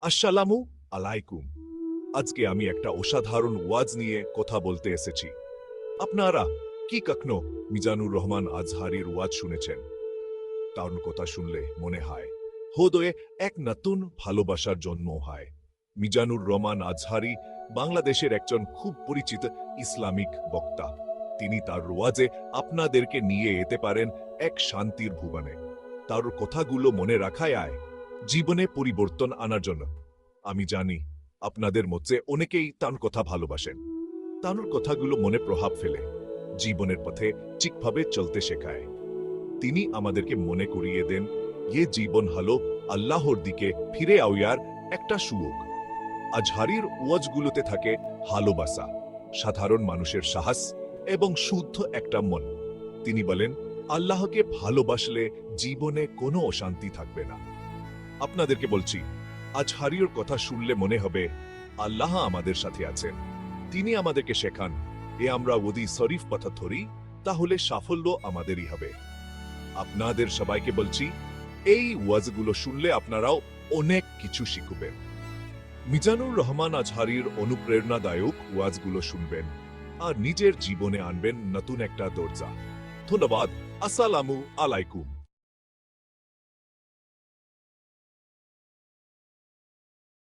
আসসালামু আলাইকুম। আজকে আমি একটা অসাধারণ ওয়াজ নিয়ে কথা বলতে এসেছি। আপনারা কি কখনো মিজানুর রহমান আজহারির ওয়াজ শুনেছেন? তার কথা শুনলে মনে হয় হৃদয়ে এক নতুন ভালোবাসার জন্ম হয়। মিজানুর রহমান আজহারি বাংলাদেশের একজন খুব পরিচিত ইসলামিক বক্তা। তিনি তার ওয়াজে আপনাদেরকে নিয়ে যেতে পারেন এক শান্তির ভুবনে। তার কথাগুলো মনে রাখায় জীবনে পরিবর্তন আনার জন্য। আমি জানি আপনাদের মধ্যে অনেকেই তার কথা ভালোবাসেন। তার কথাগুলো মনে প্রভাব ফেলে, জীবনের পথে ঠিকভাবে চলতে শেখায়। তিনি আমাদেরকে মনে করিয়ে দেন এ জীবন হলো আল্লাহর দিকে ফিরে আওয়ার একটা সুযোগ। আজহারির ওয়াজগুলোতে থাকে ভালোবাসা, সাধারণ মানুষের সাহস এবং শুদ্ধ একটা মন। তিনি বলেন, আল্লাহকে ভালোবাসলে জীবনে কোনো অশান্তি থাকবে না। আপনাদেরকে বলছি, আজহারির কথা শুনলে মনে হবে আল্লাহ আমাদের সাথে আছেন। তিনি আমাদেরকে শেখান আমরা যদি শরীফ পথ ধরি তাহলে সাফল্য আমাদেরই হবে। আপনাদের সবাইকে বলছি, এই ওয়াজগুলো শুনলে আপনারাও অনেক কিছু শিখবেন। মিজানুর রহমান আজহারির অনুপ্রেরণাদায়ক ওয়াজগুলো শুনবেন আর নিজের জীবনে আনবেন নতুন একটা দরজা। ধন্যবাদ। আসসালামু আলাইকুম।